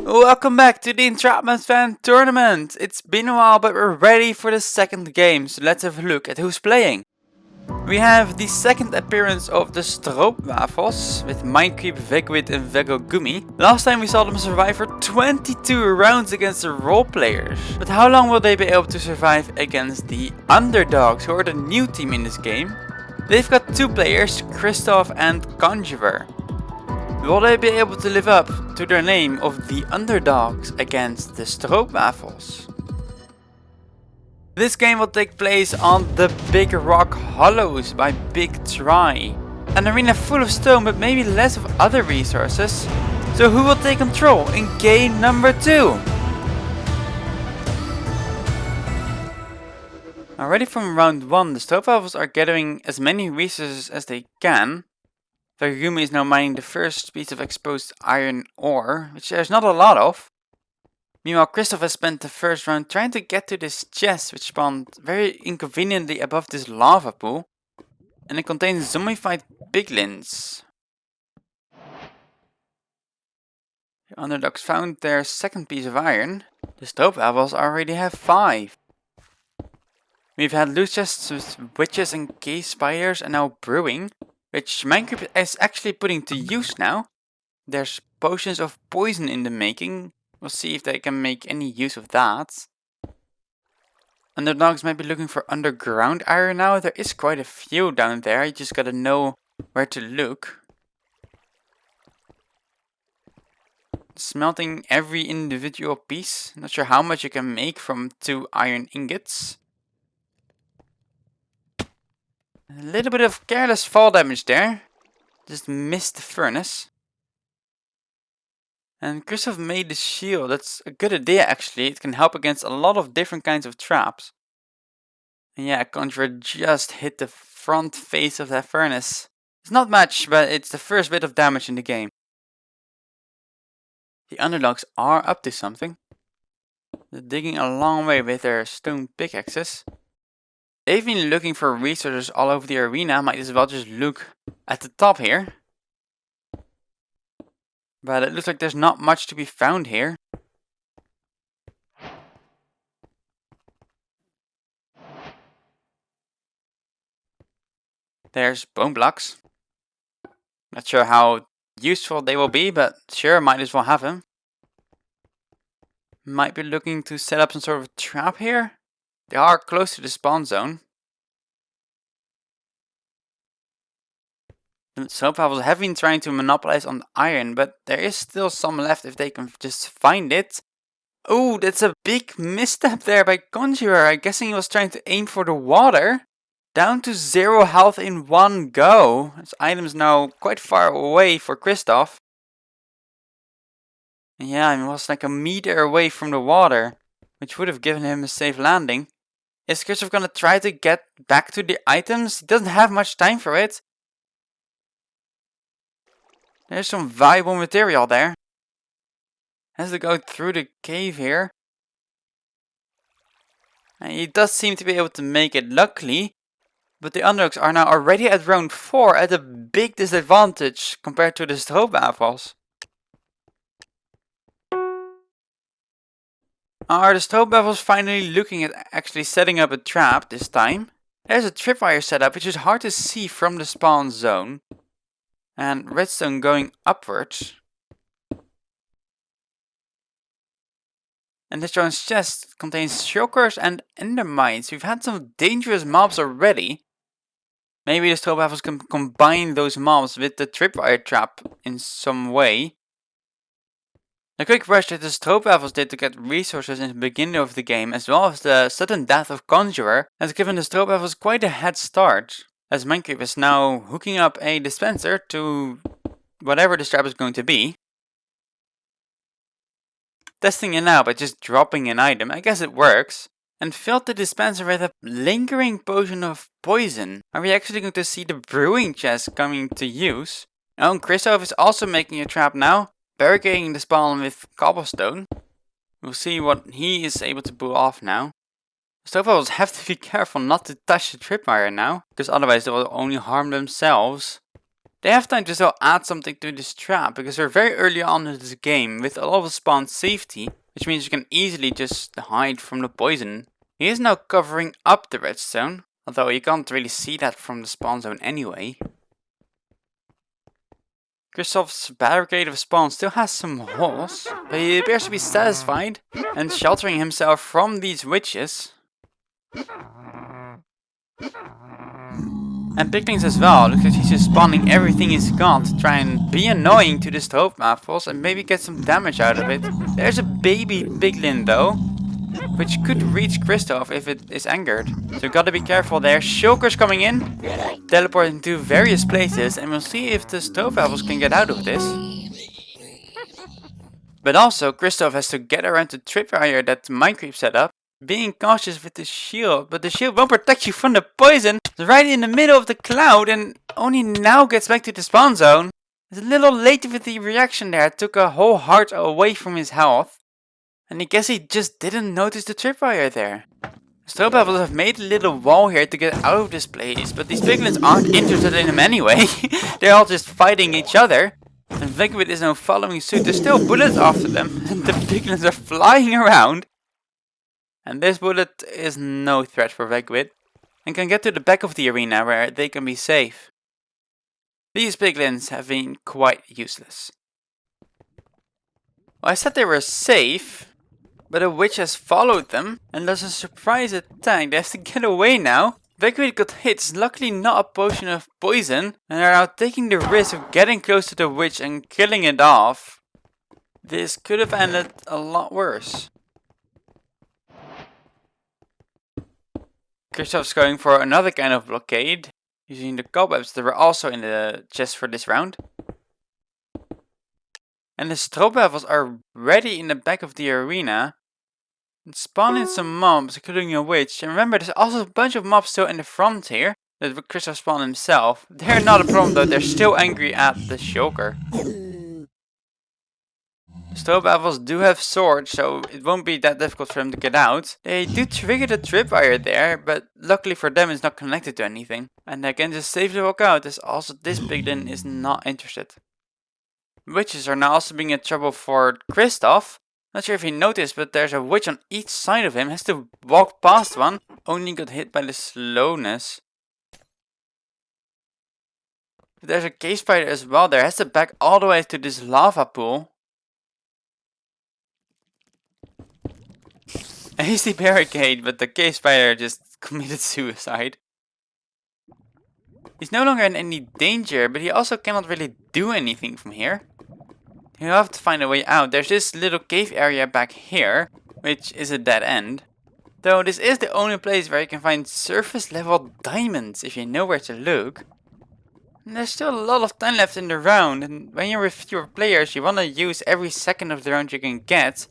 Welcome back to the Entrapment Fan Tournament! It's been a while, but we're ready for the second game, so let's have a look at who's playing. We have the second appearance of the Stroopwafels with MineCrp, vegguid and veghelgumi. Last time we saw them survive for 22 rounds against the role players. But how long will they be able to survive against the underdogs, who are the new team in this game? They've got two players, Christoph and Conjurer. Will they be able to live up to their name of the underdogs against the Stroopwafels? This game will take place on the Big Rock Hollows by Big Try. An arena full of stone but maybe less of other resources. So who will take control in game number 2? Already from round 1, the Stroopwafels are gathering as many resources as they can. Veghelgumi is now mining the first piece of exposed iron ore, which there's not a lot of. Meanwhile, Christoph has spent the first round trying to get to this chest, which spawned very inconveniently above this lava pool. And it contains zombified piglins. The underdogs found their second piece of iron. The Stroopwafels already have 5. We've had loot chests with witches and cave spiders and now brewing, which MineCrp is actually putting to use now. There's potions of poison in the making. We'll see if they can make any use of that. Underdogs might be looking for underground iron now. There is quite a few down there. You just gotta know where to look. Smelting every individual piece. Not sure how much you can make from 2 iron ingots. A little bit of careless fall damage there. Just missed the furnace. And Christoph made the shield. That's a good idea actually. It can help against a lot of different kinds of traps. And yeah, Conjurer just hit the front face of that furnace. It's not much, but it's the first bit of damage in the game. The underdogs are up to something. They're digging a long way with their stone pickaxes. They've been looking for resources all over the arena. Might as well just look at the top here. But it looks like there's not much to be found here. There's bone blocks. Not sure how useful they will be, but sure, might as well have them. Might be looking to set up some sort of trap here. They are close to the spawn zone. The Stroopwafels have been trying to monopolize on the iron, but there is still some left if they can just find it. Oh, that's a big misstep there by Conjurer. I'm guessing he was trying to aim for the water. Down to 0 health in one go. His item's now quite far away for Christoph. And yeah, he was like a meter away from the water, which would have given him a safe landing. Is Christoph gonna try to get back to the items? He doesn't have much time for it. There's some valuable material there. Has to go through the cave here. And he does seem to be able to make it, luckily. But the underdogs are now already at round 4 at a big disadvantage compared to the Stroopwafels. Are the Stroopwafels finally looking at actually setting up a trap this time? There's a tripwire setup which is hard to see from the spawn zone. And redstone going upwards. And this drone's chest contains shulkers and endermines. We've had some dangerous mobs already. Maybe the Stroopwafels can combine those mobs with the tripwire trap in some way. The quick rush that the Stroopwafels did to get resources in the beginning of the game, as well as the sudden death of Conjurer, has given the Stroopwafels quite a head start. As MineCrp is now hooking up a dispenser to whatever this trap is going to be. Testing it now by just dropping an item. I guess it works. And filled the dispenser with a lingering potion of poison. Are we actually going to see the brewing chest coming to use? Oh, and Christoph is also making a trap now. Barricading the spawn with cobblestone. We'll see what he is able to pull off now. Stroopwafels have to be careful not to touch the tripwire now, because otherwise they will only harm themselves. They have time to still add something to this trap, because we're very early on in this game with a lot of spawn safety, which means you can easily just hide from the poison. He is now covering up the redstone, although you can't really see that from the spawn zone anyway. Christoph's barricade of spawn still has some holes, but he appears to be satisfied and sheltering himself from these witches. And piglins as well, looks like he's just spawning everything he's got to try and be annoying to the Stroopwafels and maybe get some damage out of it. There's a baby piglin though, which could reach Christoph if it is angered. So gotta be careful there. Shulker's coming in, teleporting to various places, and we'll see if the Stroopwafels can get out of this. But also, Christoph has to get around the tripwire that MineCrp set up, being cautious with the shield, but the shield won't protect you from the poison. It's right in the middle of the cloud and only now gets back to the spawn zone. It's a little late with the reaction there, it took a whole heart away from his health. And I guess he just didn't notice the tripwire there. Stroopwafels have made a little wall here to get out of this place, but these piglins aren't interested in him anyway. They're all just fighting each other. And vegguid is now following suit. There's still bullets after them, and the piglins are flying around. And this bullet is no threat for vegguid, and can get to the back of the arena where they can be safe. These piglins have been quite useless. Well, I said they were safe, but a witch has followed them and does a surprise attack. They have to get away now. vegguid got hit, luckily not a potion of poison, and are now taking the risk of getting close to the witch and killing it off. This could have ended a lot worse. Christoph's going for another kind of blockade, using the cobwebs that were also in the chest for this round. And the Stroopwafels are ready in the back of the arena, spawning some mobs, including a witch. And remember, there's also a bunch of mobs still in the front here, that Christoph spawned himself. They're not a problem though, they're still angry at the Shulker. Stroopwafels do have swords, so it won't be that difficult for them to get out. They do trigger the tripwire there, but luckily for them it's not connected to anything. And they can just safely walk out, as also this piglin is not interested. Witches are now also being in trouble for Christoph. Not sure if you noticed, but there's a witch on each side of him, has to walk past one. Only got hit by the slowness. But there's a cave spider as well there, has to back all the way to this lava pool. A hasty barricade, but the cave spider just committed suicide. He's no longer in any danger, but he also cannot really do anything from here. He'll have to find a way out. There's this little cave area back here, which is a dead end. Though this is the only place where you can find surface level diamonds if you know where to look. And there's still a lot of time left in the round, and when you're with fewer players you want to use every second of the round you can get.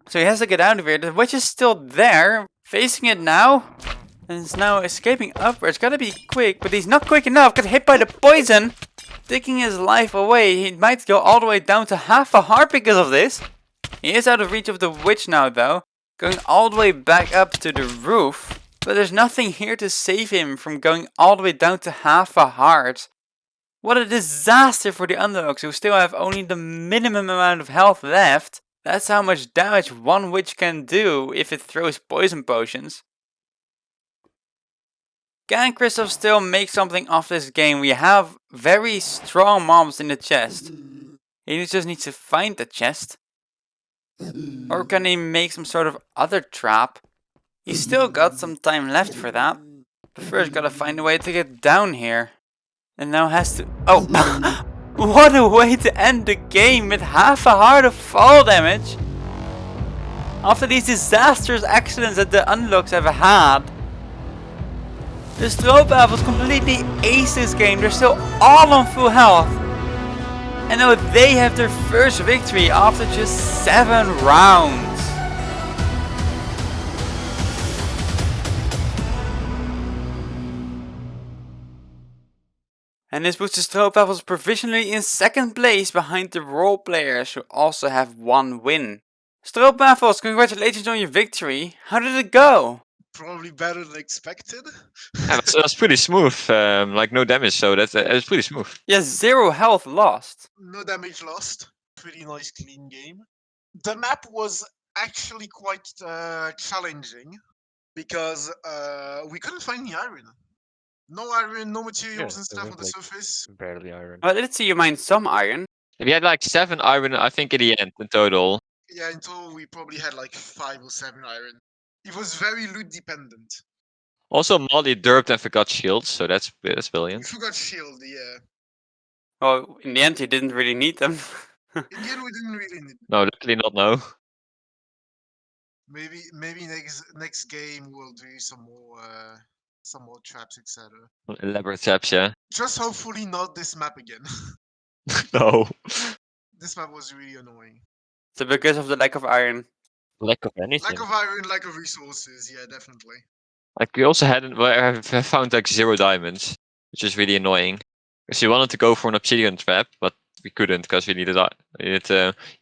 So he has to get out of here. The witch is still there, facing it now, and is now escaping upwards. Gotta be quick, but he's not quick enough. Got hit by the poison, taking his life away. He might go all the way down to half a heart because of this. He is out of reach of the witch now though, going all the way back up to the roof. But there's nothing here to save him from going all the way down to half a heart. What a disaster for the underdogs, who still have only the minimum amount of health left. That's how much damage one witch can do if it throws poison potions. Can Christoph still make something of this game? We have very strong mobs in the chest. He just needs to find the chest. Or can he make some sort of other trap? He's still got some time left for that. But first gotta find a way to get down here. And now has to... Oh! What a way to end the game with half a heart of fall damage. After these disastrous accidents that the underdogs have had. The Stroopwafels completely aced this game. They're still all on full health. And now they have their first victory after just 7 rounds. And this puts the Stroopwafels provisionally in second place behind the role players, who also have 1 win. Stroopwafels, congratulations on your victory. How did it go? Probably better than expected. Yeah, that's pretty smooth. Like no damage, so that's pretty smooth. Yes, 0 health lost. No damage lost. Pretty nice, clean game. The map was actually quite challenging because we couldn't find any iron. No iron, no materials and stuff on the surface. Barely iron. Well, let's see you mine some iron. We had like 7 iron, I think, in the end in total. Yeah, in total we probably had like 5 or 7 iron. It was very loot dependent. Also, Molly derped and forgot shields, so that's We brilliant. forgot shield, yeah. Well, in the end, you didn't really need them. In the end, we didn't really need. No, luckily not. No. Maybe next game we'll do some more traps, etc. Elaborate traps, yeah. Just hopefully not this map again. No. This map was really annoying. So because of the lack of iron. Lack of anything. Lack of iron, lack of resources, yeah, definitely. Like we also had, I found like 0 diamonds, which is really annoying. Because we wanted to go for an obsidian trap, but we couldn't because we needed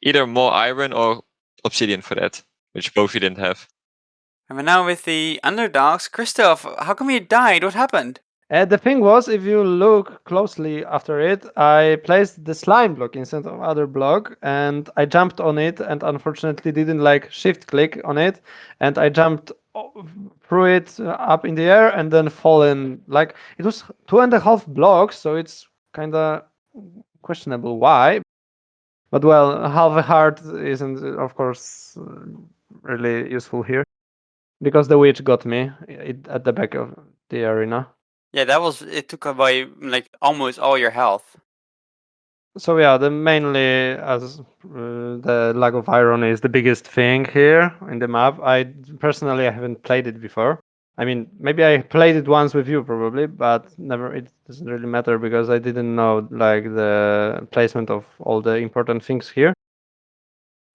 either more iron or obsidian for that, which both we didn't have. And we're now with the underdogs. Christoph, how come you died? What happened? The thing was, if you look closely after it, I placed the slime block instead of other block, and I jumped on it, and unfortunately didn't like shift click on it, and I jumped through it up in the air and then fallen. Like it was 2.5 blocks, so it's kind of questionable why. But well, half a heart isn't, of course, really useful here, because the witch got me at the back of the arena. Yeah, it took away like almost all your health. So yeah, the mainly as the lack of iron is the biggest thing here in the map. I personally haven't played it before. I mean, maybe I played it once with you probably, but never. It doesn't really matter because I didn't know like the placement of all the important things here.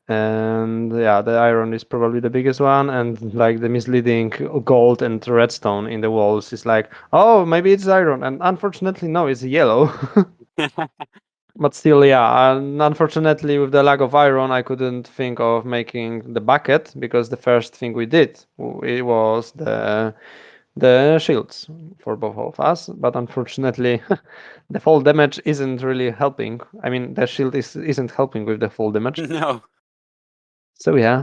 And yeah, the iron is probably the biggest one, and like the misleading gold and redstone in the walls is like, oh, maybe it's iron, and unfortunately, no, it's yellow. But still, yeah, and unfortunately, with the lack of iron, I couldn't think of making the bucket because the first thing we did it was the shields for both of us. But unfortunately, the fall damage isn't really helping. I mean, the shield isn't helping with the fall damage. No. So yeah,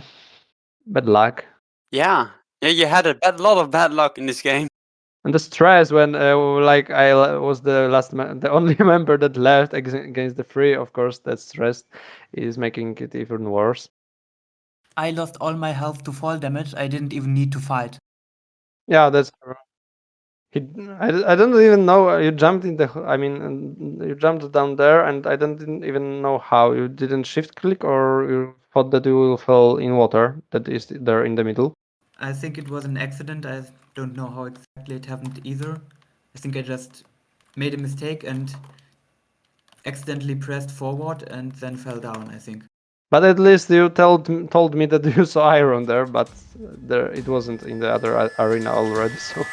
bad luck. Yeah. Yeah, you had a lot of bad luck in this game. And the stress when like I was the only member that left against the three, of course, that stress is making it even worse. I lost all my health to fall damage. I didn't even need to fight. Yeah, that's true. I don't even know you jumped in the. I mean, you jumped down there, and I didn't even know how. You didn't shift click, or you thought that you will fall in water that is there in the middle. I think it was an accident. I don't know how exactly it happened either. I think I just made a mistake and accidentally pressed forward and then fell down, I think. But at least you told me that you saw iron there, but there it wasn't in the other arena already. So